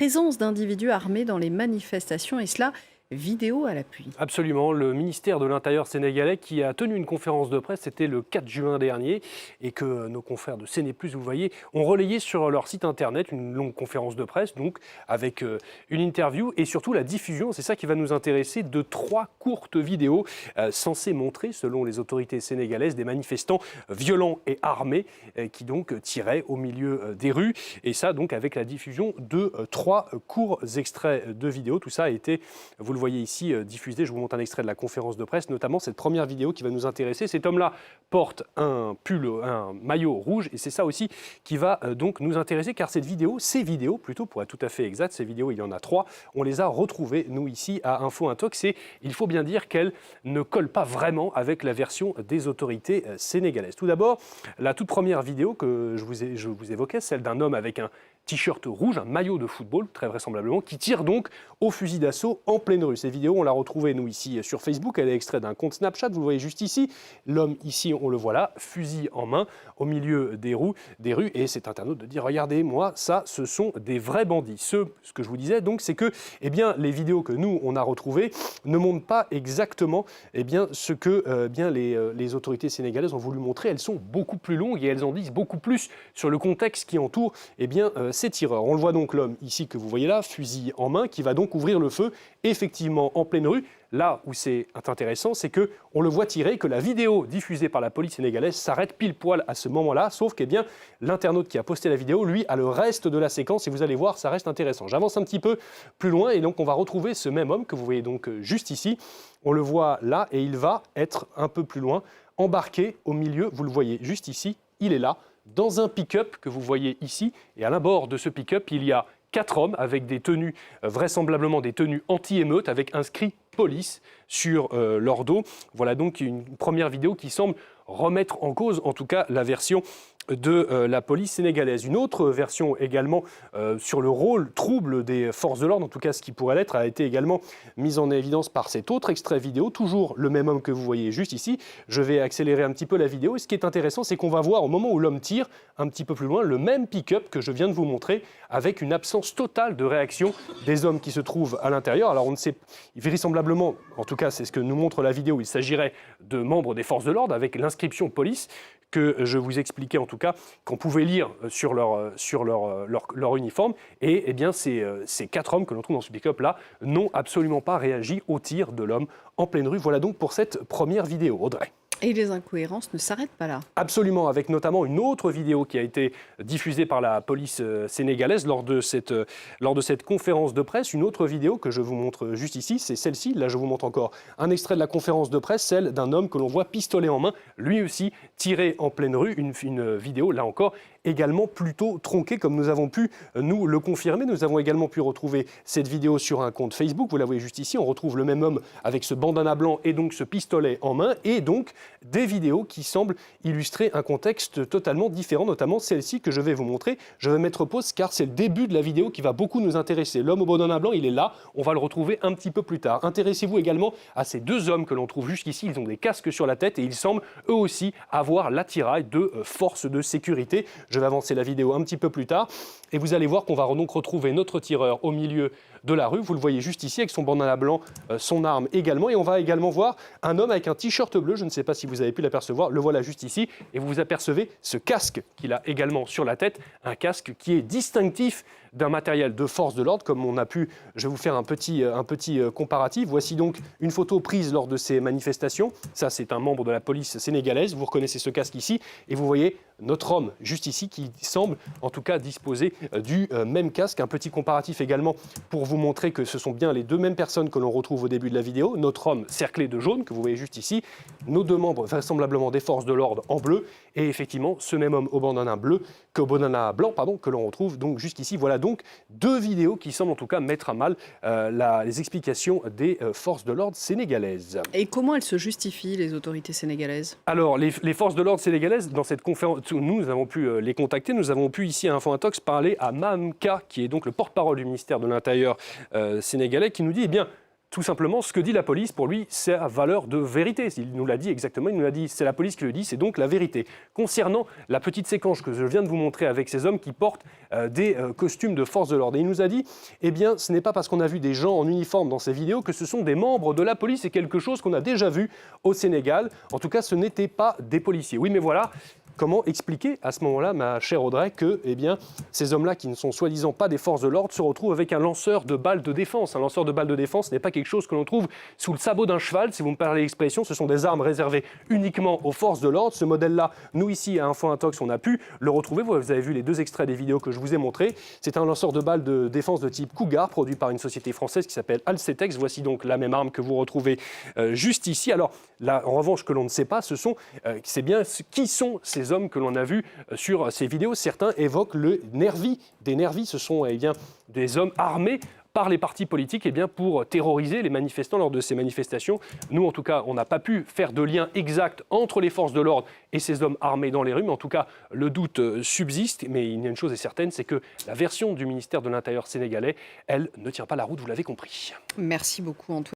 présence d'individus armés dans les manifestations, et cela vidéo à l'appui. Absolument, le ministère de l'Intérieur sénégalais qui a tenu une conférence de presse, c'était le 4 juin dernier, et que nos confrères de CNews+, vous voyez, ont relayé sur leur site internet une longue conférence de presse, donc avec une interview et surtout la diffusion, c'est ça qui va nous intéresser, de 3 courtes vidéos censées montrer, selon les autorités sénégalaises, des manifestants violents et armés qui donc tiraient au milieu des rues, et ça donc avec la diffusion de 3 courts extraits de vidéos. Tout ça a été, vous le voyez ici, diffusé. Je vous montre un extrait de la conférence de presse, notamment cette première vidéo qui va nous intéresser. Cet homme-là porte un maillot rouge, et c'est ça aussi qui va donc nous intéresser, car ces vidéos plutôt, pour être tout à fait exact, ces vidéos, il y en a 3, on les a retrouvées, nous, ici, à Info Intox, et il faut bien dire qu'elles ne collent pas vraiment avec la version des autorités sénégalaises. Tout d'abord, la toute première vidéo que je vous évoquais, celle d'un homme avec un t-shirt rouge, un maillot de football, très vraisemblablement, qui tire donc au fusil d'assaut en pleine rue. Cette vidéo, on l'a retrouvée, nous, ici, sur Facebook. Elle est extraite d'un compte Snapchat, vous le voyez juste ici. L'homme, ici, on le voit là, fusil en main, au milieu des rues. Et cet internaute de dire, regardez, moi, ça, ce sont des vrais bandits. Ce que je vous disais, donc, c'est que, eh bien, les vidéos que nous, on a retrouvées ne montrent pas exactement, eh bien, ce que les autorités sénégalaises ont voulu montrer. Elles sont beaucoup plus longues et elles en disent beaucoup plus sur le contexte qui entoure, eh bien, ces tireurs. On le voit donc, l'homme ici que vous voyez là, fusil en main, qui va donc ouvrir le feu effectivement en pleine rue. Là où c'est intéressant, c'est qu'on le voit tirer, que la vidéo diffusée par la police sénégalaise s'arrête pile poil à ce moment-là, sauf que l'internaute qui a posté la vidéo, lui, a le reste de la séquence, et vous allez voir, ça reste intéressant. J'avance un petit peu plus loin, et donc on va retrouver ce même homme que vous voyez donc juste ici. On le voit là, et il va être un peu plus loin, embarqué au milieu, vous le voyez juste ici, il est là, dans un pick-up que vous voyez ici, et à l'abord de ce pick-up, il y a 4 hommes avec des tenues, vraisemblablement des tenues anti-émeute, avec inscrit police sur leur dos. Voilà donc une première vidéo qui semble remettre en cause, en tout cas, la version de la police sénégalaise. Une autre version également sur le rôle trouble des forces de l'ordre, en tout cas ce qui pourrait l'être, a été également mise en évidence par cet autre extrait vidéo, toujours le même homme que vous voyez juste ici. Je vais accélérer un petit peu la vidéo, et ce qui est intéressant, c'est qu'on va voir au moment où l'homme tire, un petit peu plus loin, le même pick-up que je viens de vous montrer, avec une absence totale de réaction des hommes qui se trouvent à l'intérieur. Alors on ne sait, vraisemblablement, en tout cas c'est ce que nous montre la vidéo, il s'agirait de membres des forces de l'ordre avec l'inscription police, que je vous expliquais en tout cas, qu'on pouvait lire sur leur uniforme. Et eh bien, ces 4 hommes que l'on trouve dans ce pick-up là n'ont absolument pas réagi au tir de l'homme en pleine rue. Voilà donc pour cette première vidéo. Audrey. Et les incohérences ne s'arrêtent pas là. Absolument, avec notamment une autre vidéo qui a été diffusée par la police sénégalaise lors de cette conférence de presse. Une autre vidéo que je vous montre juste ici, c'est celle-ci. Là, je vous montre encore un extrait de la conférence de presse, celle d'un homme que l'on voit pistolet en main, lui aussi tiré en pleine rue. Une vidéo, là encore, également plutôt tronquée, comme nous avons pu nous le confirmer. Nous avons également pu retrouver cette vidéo sur un compte Facebook. Vous la voyez juste ici. On retrouve le même homme avec ce bandana blanc et donc ce pistolet en main, et donc des vidéos qui semblent illustrer un contexte totalement différent, notamment celle-ci que je vais vous montrer. Je vais mettre pause car c'est le début de la vidéo qui va beaucoup nous intéresser. L'homme au bandana blanc, il est là, on va le retrouver un petit peu plus tard. Intéressez-vous également à ces 2 hommes que l'on trouve jusqu'ici, ils ont des casques sur la tête et ils semblent eux aussi avoir l'attirail de forces de sécurité. Je vais avancer la vidéo un petit peu plus tard et vous allez voir qu'on va donc retrouver notre tireur au milieu de la rue. Vous le voyez juste ici avec son bandana blanc, son arme également. Et on va également voir un homme avec un t-shirt bleu. Je ne sais pas si vous avez pu l'apercevoir. Le voilà juste ici. Et vous apercevez ce casque qu'il a également sur la tête. Un casque qui est distinctif d'un matériel de force de l'ordre, comme on a pu. Je vais vous faire un petit comparatif. Voici donc une photo prise lors de ces manifestations. Ça, c'est un membre de la police sénégalaise. Vous reconnaissez ce casque ici. Et vous voyez notre homme juste ici qui semble en tout cas disposer du même casque. Un petit comparatif également pour vous montrer que ce sont bien les 2 mêmes personnes que l'on retrouve au début de la vidéo. Notre homme cerclé de jaune que vous voyez juste ici, nos 2 membres vraisemblablement des forces de l'ordre en bleu, et effectivement ce même homme au bandana blanc que l'on retrouve donc jusqu'ici. Voilà donc 2 vidéos qui semblent en tout cas mettre à mal les explications des forces de l'ordre sénégalaises. Et comment elles se justifient, les autorités sénégalaises? Alors, les forces de l'ordre sénégalaises, dans cette conférence, nous avons pu les contacter, nous avons pu ici à Info Intox parler à Mamka, qui est donc le porte-parole du ministère de l'Intérieur sénégalais, qui nous dit, eh bien, tout simplement, ce que dit la police, pour lui, c'est à valeur de vérité. Il nous l'a dit exactement, il nous l'a dit, c'est la police qui le dit, c'est donc la vérité. Concernant la petite séquence que je viens de vous montrer avec ces hommes qui portent des costumes de force de l'ordre, et il nous a dit, eh bien, ce n'est pas parce qu'on a vu des gens en uniforme dans ces vidéos que ce sont des membres de la police, c'est quelque chose qu'on a déjà vu au Sénégal. En tout cas, ce n'étaient pas des policiers. Oui, mais voilà. Comment expliquer à ce moment-là, ma chère Audrey, que ces hommes-là, qui ne sont soi-disant pas des forces de l'ordre, se retrouvent avec un lanceur de balles de défense. Un lanceur de balles de défense n'est pas quelque chose que l'on trouve sous le sabot d'un cheval, si vous me parlez l'expression. Ce sont des armes réservées uniquement aux forces de l'ordre. Ce modèle-là, nous ici à Info Intox, on a pu le retrouver. Vous avez vu les 2 extraits des vidéos que je vous ai montrés. C'est un lanceur de balles de défense de type Cougar, produit par une société française qui s'appelle Alcetex. Voici donc la même arme que vous retrouvez juste ici. Alors là, en revanche, que l'on ne sait pas, c'est bien qui sont ces hommes que l'on a vus sur ces vidéos. Certains évoquent le nervi. Des nervis, ce sont des hommes armés par les partis politiques pour terroriser les manifestants lors de ces manifestations. Nous, en tout cas, on n'a pas pu faire de lien exact entre les forces de l'ordre et ces hommes armés dans les rues, mais en tout cas, le doute subsiste. Mais il y a une chose est certaine, c'est que la version du ministère de l'Intérieur sénégalais, elle, ne tient pas la route, vous l'avez compris. Merci beaucoup, Antoine.